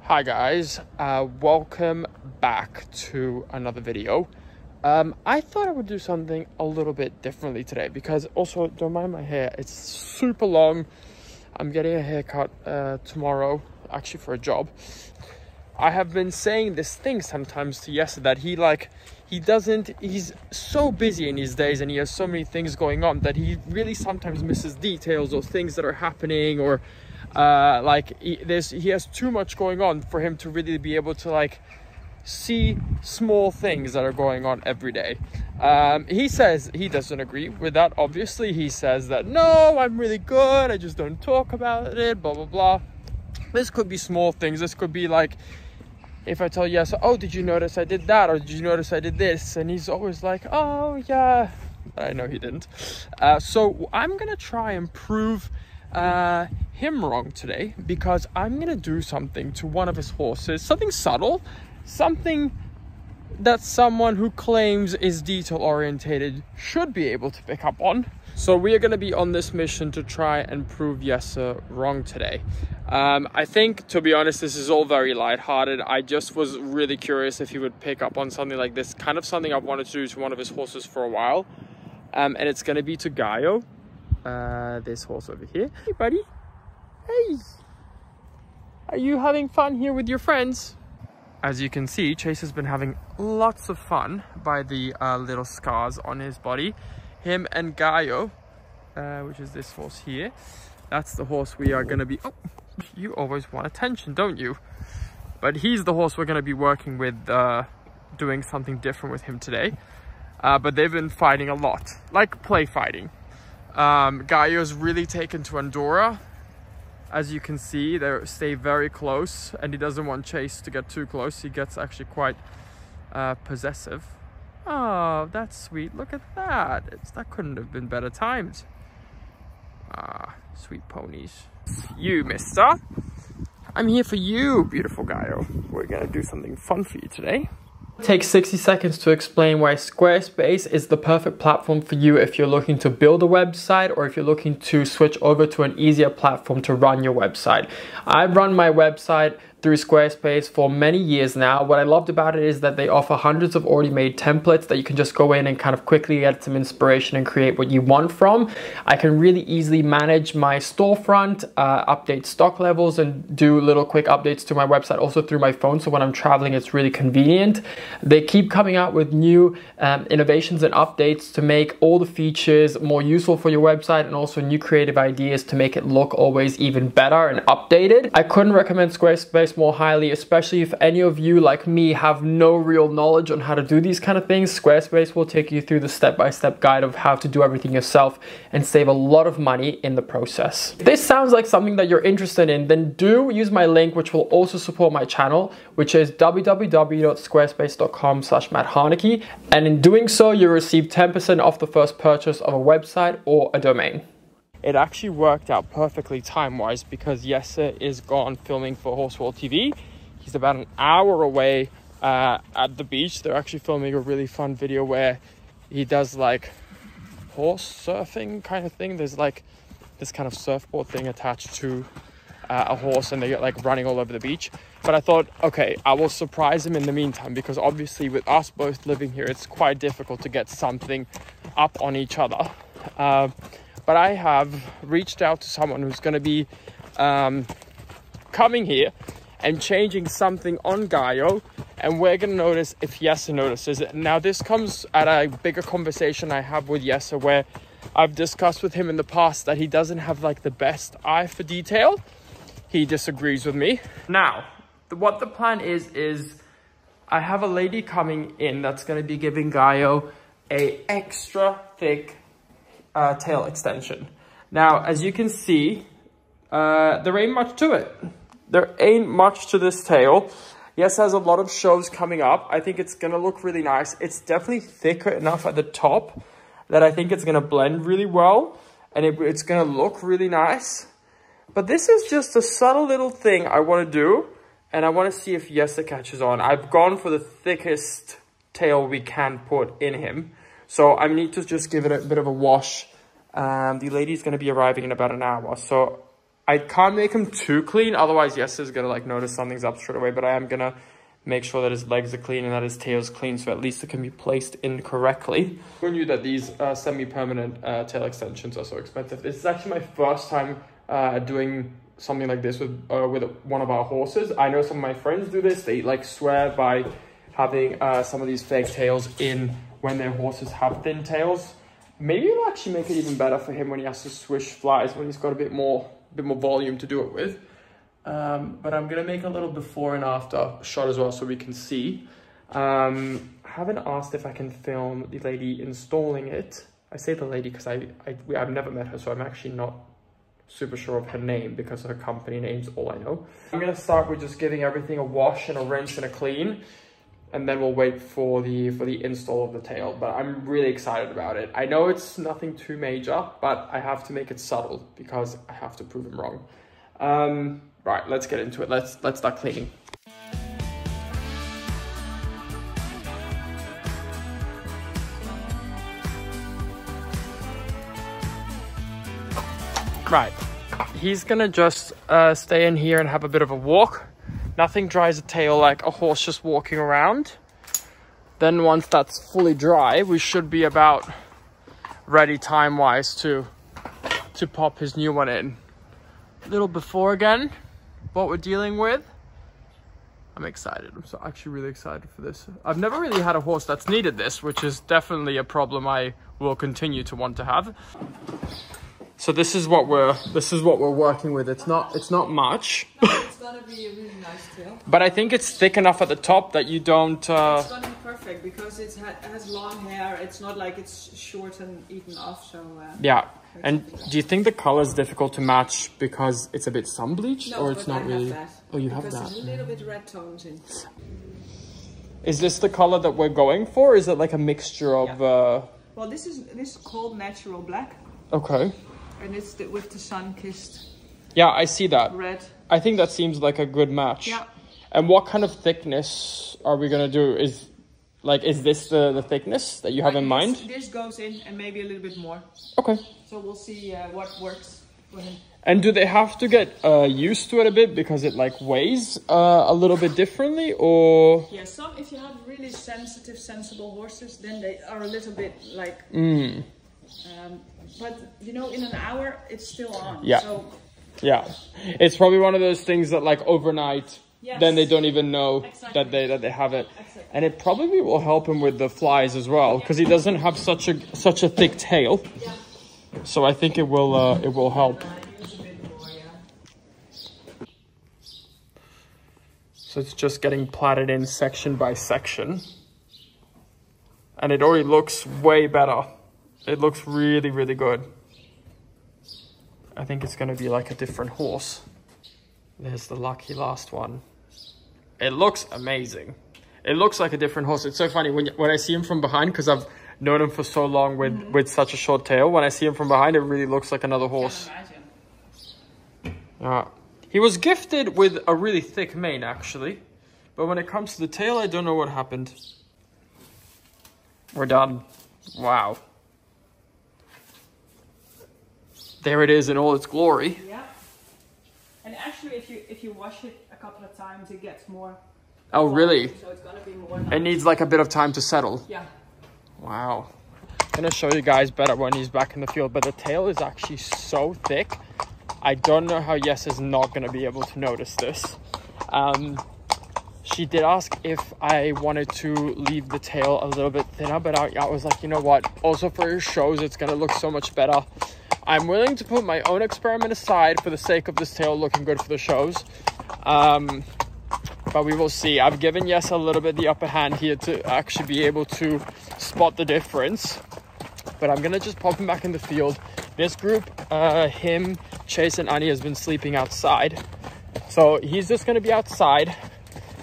Hi guys, welcome back to another video. I thought I would do something a little bit differently today because also don't mind my hair, it's super long. I'm getting a haircut tomorrow, actually for a job. I have been saying this thing sometimes to Yessa that he's so busy in these days and he has so many things going on that he really sometimes misses details or things that are happening, or he has too much going on for him to really be able to see small things that are going on every day. He says he doesn't agree with that. Obviously he says that no, I'm really good, I just don't talk about it, blah blah blah. This could be small things. This could be like if I tell Yes, oh, did you notice I did that, or did you notice I did this, and he's always like, oh yeah, I know he didn't. So I'm gonna try and prove him wrong today, because I'm gonna do something to one of his horses, something subtle, something that someone who claims is detail orientated should be able to pick up on. So we are going to be on this mission to try and prove Yessa wrong today. I think, to be honest, this is all very lighthearted. I just was really curious if he would pick up on something like this, kind of something I've wanted to do to one of his horses for a while. And it's going to be to 𝒋𝒐𝒍𝒍𝒐𝒘, this horse over here. Hey buddy, hey, are you having fun here with your friends? As you can see, Chase has been having lots of fun by the little scars on his body. Him and 𝒋𝒐𝒍𝒍𝒐𝒘, which is this horse here. That's the horse we are going to be... Oh, you always want attention, don't you? But he's the horse we're going to be working with, doing something different with him today. But they've been fighting a lot, like play fighting. 𝒋𝒐𝒍𝒍𝒐's really taken to Andorra. As you can see, they stay very close, and he doesn't want Chase to get too close. He gets actually quite possessive. Oh, that's sweet. Look at that. That couldn't have been better timed. Ah, sweet ponies. You, mister. I'm here for you, beautiful 𝒋𝒐𝒍𝒍𝒐𝒘. We're going to do something fun for you today. Take 60 seconds to explain why Squarespace is the perfect platform for you if you're looking to build a website, or if you're looking to switch over to an easier platform to run your website. I've run my website through Squarespace for many years now. What I loved about it is that they offer hundreds of already made templates that you can just go in and kind of quickly get some inspiration and create what you want from. I can really easily manage my storefront, update stock levels, and do little quick updates to my website also through my phone. So when I'm traveling, it's really convenient. They keep coming out with new innovations and updates to make all the features more useful for your website, and also new creative ideas to make it look always even better and updated. I couldn't recommend Squarespace more highly, especially if any of you like me have no real knowledge on how to do these kind of things. Squarespace will take you through the step-by-step guide of how to do everything yourself and save a lot of money in the process. If this sounds like something that you're interested in, then do use my link, which will also support my channel, which is www.squarespace.com/Harnacke, and in doing so you'll receive 10% off the first purchase of a website or a domain. It actually worked out perfectly time-wise because Yessa is gone filming for Horse World TV. He's about an hour away at the beach. They're actually filming a really fun video where he does like horse surfing kind of thing. There's like this kind of surfboard thing attached to a horse, and they get like running all over the beach. But I thought, okay, I will surprise him in the meantime, because obviously with us both living here, it's quite difficult to get something up on each other. But I have reached out to someone who's going to be coming here and changing something on 𝒋𝒐𝒍𝒍𝒐𝒘, and we're going to notice if Yessa notices it. Now, this comes at a bigger conversation I have with Yessa, where I've discussed with him in the past that he doesn't have like the best eye for detail. He disagrees with me. Now, what the plan is I have a lady coming in that's going to be giving 𝒋𝒑𝒑 a extra thick tail extension. Now, as you can see, there ain't much to it. There ain't much to this tail. Yes, has a lot of shows coming up. I think it's gonna look really nice. It's definitely thicker enough at the top that I think it's gonna blend really well, and it's gonna look really nice. But this is just a subtle little thing I want to do, and I want to see if Yessa catches on. I've gone for the thickest tail we can put in him. So I need to just give it a bit of a wash. The lady's going to be arriving in about an hour. So I can't make him too clean, otherwise Yes is gonna like notice something's up straight away, but I am gonna make sure that his legs are clean and that his tail's clean, so at least it can be placed in correctly. Who knew that these semi-permanent tail extensions are so expensive? This is actually my first time doing something like this with one of our horses. I know some of my friends do this. They like swear by having some of these fake tails in when their horses have thin tails. Maybe it'll actually make it even better for him when he has to swish flies, when he's got a bit more volume to do it with. But I'm gonna make a little before and after shot as well so we can see. I haven't asked if I can film the lady installing it. I say the lady because I've never met her, so I'm actually not super sure of her name because her company name's all I know. I'm gonna start with just giving everything a wash and a rinse and a clean, and then we'll wait for the install of the tail. But I'm really excited about it. I know it's nothing too major, but I have to make it subtle because I have to prove him wrong. Right, let's get into it. Let's start cleaning. Right, he's gonna just stay in here and have a bit of a walk. Nothing dries a tail like a horse just walking around. Then once that's fully dry, we should be about ready time-wise to pop his new one in. A little before again, what we're dealing with. I'm excited. I'm so actually really excited for this. I've never really had a horse that's needed this, which is definitely a problem I will continue to want to have. So this is what we're working with. It's not much. No, it's gonna be a really nice tail. But I think it's thick enough at the top that you don't. It's gonna be perfect because it has long hair. It's not like it's short and eaten off. So yeah. And do you think the color is difficult to match because it's a bit sun bleached, no, or it's not really? That. Oh, you have because that. There's a little bit red tones in. Is this the color that we're going for? Or is it like a mixture of? Yeah. Well, this is called natural black. Okay. And it's with the sun-kissed. Yeah, I see that. Red. I think that seems like a good match. Yeah. And what kind of thickness are we gonna do? Is this the thickness that you have in mind? This goes in and maybe a little bit more. Okay. So we'll see what works for him. And do they have to get used to it a bit because it like weighs a little bit differently, or? Yeah, if you have really sensitive, sensible horses, then they are a little bit like. But you know, in an hour, it's still on. Yeah. So, yeah, it's probably one of those things that like overnight, yes. Then they don't even know exactly. that they have it. Exactly. And it probably will help him with the flies as well because he doesn't have such a thick tail. Yeah. So I think it will help. So it's just getting plaited in section by section. And it already looks way better. It looks really, really good. I think it's going to be like a different horse. There's the lucky last one. It looks amazing. It looks like a different horse. It's so funny when I see him from behind, because I've known him for so long with such a short tail. When I see him from behind, it really looks like another horse. Yeah. He was gifted with a really thick mane, actually. But when it comes to the tail, I don't know what happened. We're done. Wow. There it is in all its glory. Yeah. And actually, if you wash it a couple of times, it gets more. Oh, really? So it's gonna be more nice. It needs like a bit of time to settle. Yeah. Wow. I'm gonna show you guys better when he's back in the field, but the tail is actually so thick. I don't know how Yes is not gonna be able to notice this. She did ask if I wanted to leave the tail a little bit thinner, but I was like, you know what? Also for his shows, it's gonna look so much better. I'm willing to put my own experiment aside for the sake of this tail looking good for the shows. But we will see. I've given Yes a little bit the upper hand here to actually be able to spot the difference. But I'm gonna just pop him back in the field. This group, him, Chase, and Annie has been sleeping outside. So he's just gonna be outside.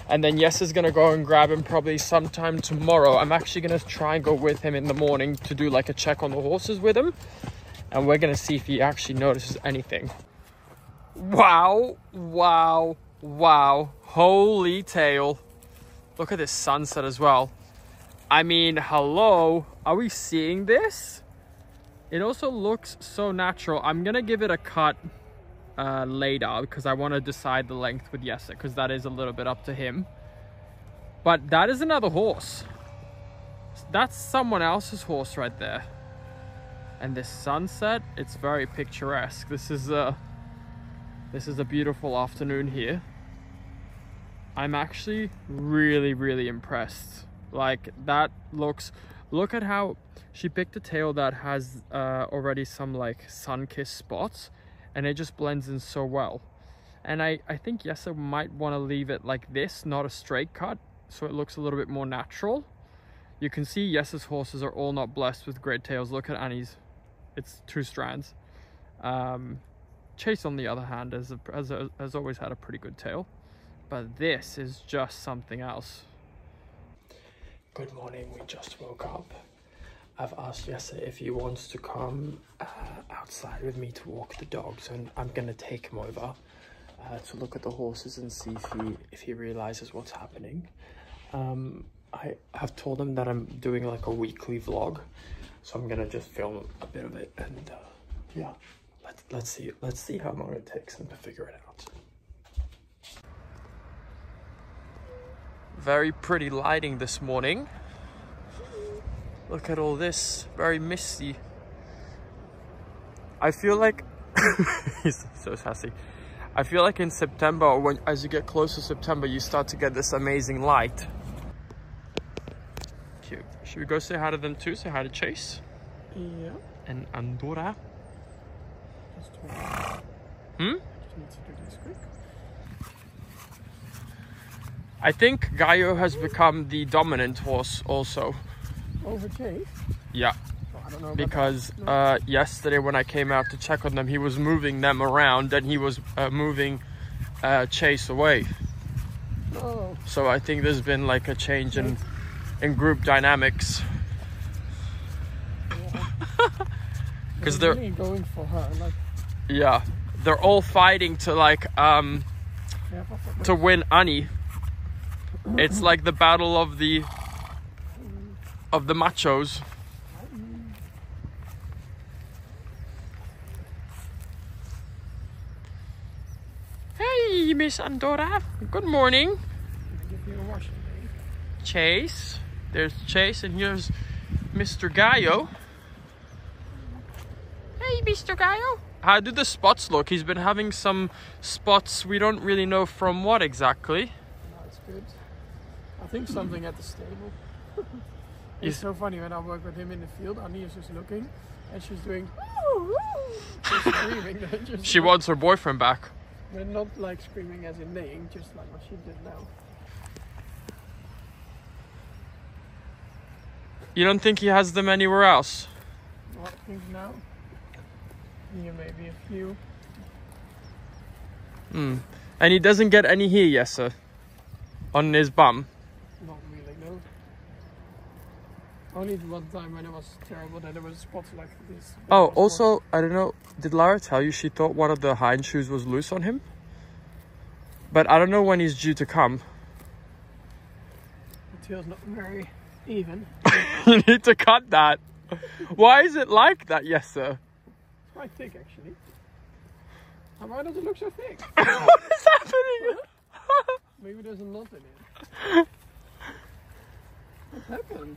And then Yes is gonna go and grab him probably sometime tomorrow. I'm actually gonna try and go with him in the morning to do like a check on the horses with him. And we're gonna see if he actually notices anything. Wow, wow, wow. Holy tail. Look at this sunset as well. I mean, hello. Are we seeing this? It also looks so natural. I'm gonna give it a cut laid out because I want to decide the length with 𝒋𝒐𝒍𝒍𝒐 because that is a little bit up to him. But that is another horse. That's someone else's horse right there. And this sunset, it's very picturesque. This is a beautiful afternoon here. I'm actually really impressed. Like, that looks, look at how she picked a tail that has already some like sun-kissed spots, and it just blends in so well. And I think 𝒋𝒐𝒍𝒍𝒐 might want to leave it like this, not a straight cut, so it looks a little bit more natural. You can see 𝒋𝒐𝒍𝒍𝒐's horses are all not blessed with great tails. Look at Annie's, it's 2 strands. Chase, on the other hand, has always had a pretty good tail, but this is just something else. Good morning, we just woke up. I've asked 𝒋𝒐𝒍𝒍𝒐 if he wants to come outside with me to walk the dogs, and I'm gonna take him over to look at the horses and see if he realizes what's happening. I have told him that I'm doing like a weekly vlog, so I'm gonna just film a bit of it, and yeah, let's see how long it takes him to figure it out. Very pretty lighting this morning. Look at all this, very misty. I feel like he's so sassy. I feel like in September, or as you get close to September, you start to get this amazing light. Cute. Should we go say hi to them too? Say hi to Chase. Yeah. And Andorra. Just need to do this quick. I think 𝒋𝒍𝒍𝒐𝒘 has become the dominant horse also. Over Chase? Yeah. Oh, I don't know about because no. Yesterday when I came out to check on them, he was moving them around, and he was moving Chase away. Oh. So I think there's been like a change in group dynamics. Because they're really going for her, like. Yeah, they're all fighting to like to win Annie. It's like the battle of the machos. Hey, Miss Andorra. Good morning. Chase. There's Chase, and here's Mr. 𝒋𝒍𝒍𝒐𝒘. Hey, Mr. 𝒋𝒍𝒍𝒐𝒘. How do the spots look? He's been having some spots. We don't really know from what exactly. No, it's good. I think something at the stable. It's so funny when I work with him in the field. Annie is just looking, and she's doing just screaming. She wants her boyfriend back. But not like screaming as in neighing, just like what she did now. You don't think he has them anywhere else? Well, I think now. Here maybe a few. And he doesn't get any here, 𝒋𝒍𝒍𝒐𝒘, on his bum. Not really, no. Only one time when it was terrible that there was spots like this. Oh, also, I don't know, did Lara tell you she thought one of the hind shoes was loose on him? But I don't know when he's due to come. The tail's not very even. You need to cut that. Why is it like that, 𝒋𝒍𝒍𝒐𝒘? It's quite thick actually. And why does it look so thick? What is happening? Maybe there's a knot in it. What happened?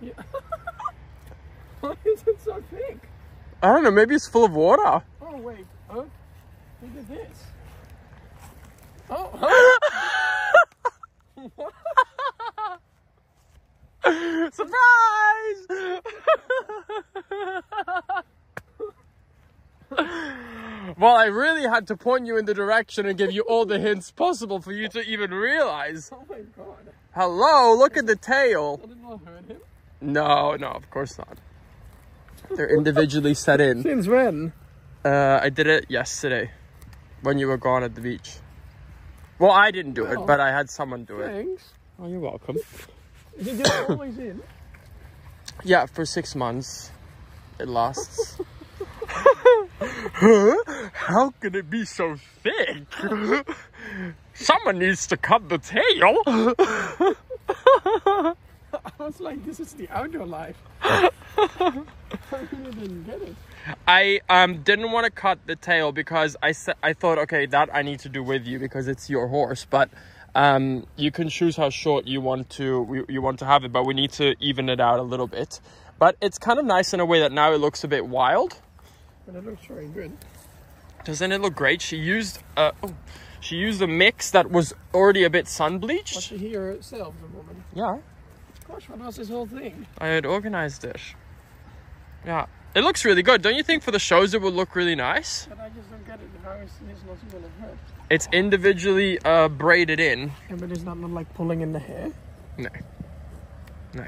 Yeah. Why is it so thick? I don't know, maybe it's full of water. Oh wait, huh? Look at this. Oh, what? Surprise! Well, I really had to point you in the direction and give you all the hints possible for you to even realize. Oh my god. Hello, look at the tail. Did it not hurt him? No, of course not. They're individually set in. Since when? I did it yesterday when you were gone at the beach. Well, I didn't do it, but I had someone do it. Thanks. Oh, you're welcome. Is it just always in? Yeah, for 6 months. It lasts. Huh? How can it be so thick? Someone needs to cut the tail. I was like, this is the outdoor life. I really didn't get it. I didn't want to cut the tail because I thought, okay, that I need to do with you because it's your horse. But you can choose how short you want to have it, but we need to even it out a little bit. But it's kind of nice in a way that now it looks a bit wild. But it looks very good. Doesn't it look great? She used a mix that was already a bit sun bleached. Was she here herself, the woman? Yeah. Gosh, what was this whole thing? I had organized it. Yeah. It looks really good. Don't you think for the shows it would look really nice? But I just don't get it. How is this not going to hurt? It's individually braided in. Yeah, but it's not like pulling in the hair? No. No.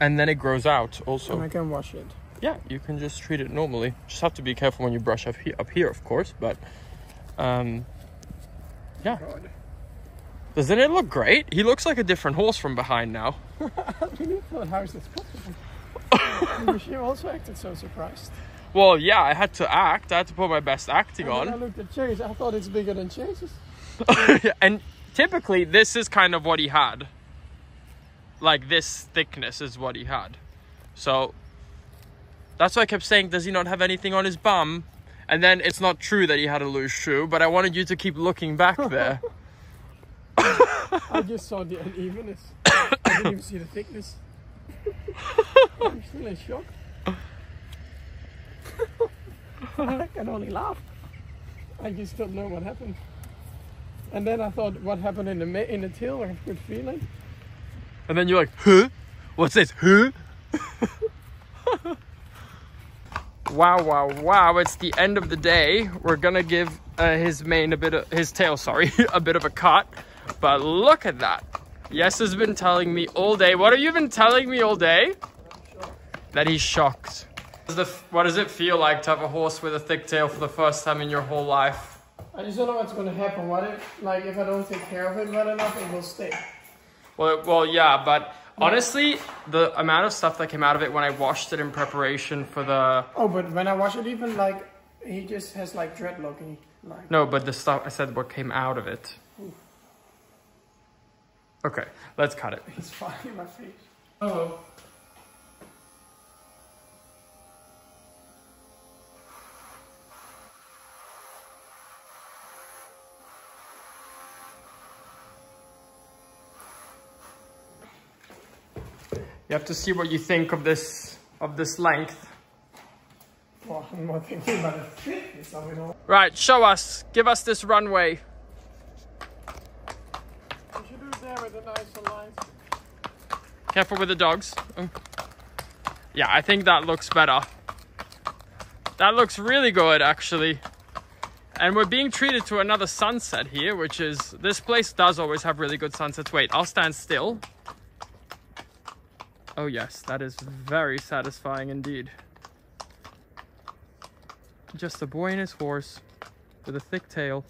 And then it grows out also. And I can wash it. Yeah, you can just treat it normally. Just have to be careful when you brush up here, of course. But, yeah. God. Doesn't it look great? He looks like a different horse from behind now. I really thought, how is this possible? Maybe she also acted so surprised. Well, yeah, I had to act. I had to put my best acting and on. When I looked at Chase, I thought it's bigger than Chase's. And typically, this is kind of what he had. Like, this thickness is what he had. So, that's why I kept saying, does he not have anything on his bum? And then it's not true that he had a loose shoe, but I wanted you to keep looking back there. I just saw the unevenness. I didn't even see the thickness. I'm still in shock. I can only laugh. I just don't know what happened. And then I thought, what happened in the tail? I have a good feeling. And then you're like, huh? What's this? Huh? Wow, wow, wow. It's the end of the day. We're gonna give his tail, a bit of a cut. But look at that. Yes has been telling me all day. What have you been telling me all day? That he's shocked. What does it feel like to have a horse with a thick tail for the first time in your whole life? I just don't know what's going to happen. If I don't take care of it well enough, it will stay. Well, yeah, but honestly, the amount of stuff that came out of it when I washed it in preparation for the... Oh, but when I wash it, even he just has dreadlocking. No, but the stuff, I said what came out of it. Oof. Okay, let's cut it. It's fine in my face. Oh. You have to see what you think of this length. Well, I'm more thinking about the thickness of it all. Right, show us. Give us this runway. You should do it there with the nicer lines. Careful with the dogs. Oh. Yeah, I think that looks better. That looks really good, actually. And we're being treated to another sunset here, which is... This place does always have really good sunsets. Wait, I'll stand still. Oh yes, that is very satisfying indeed. Just a boy and his horse with a thick tail.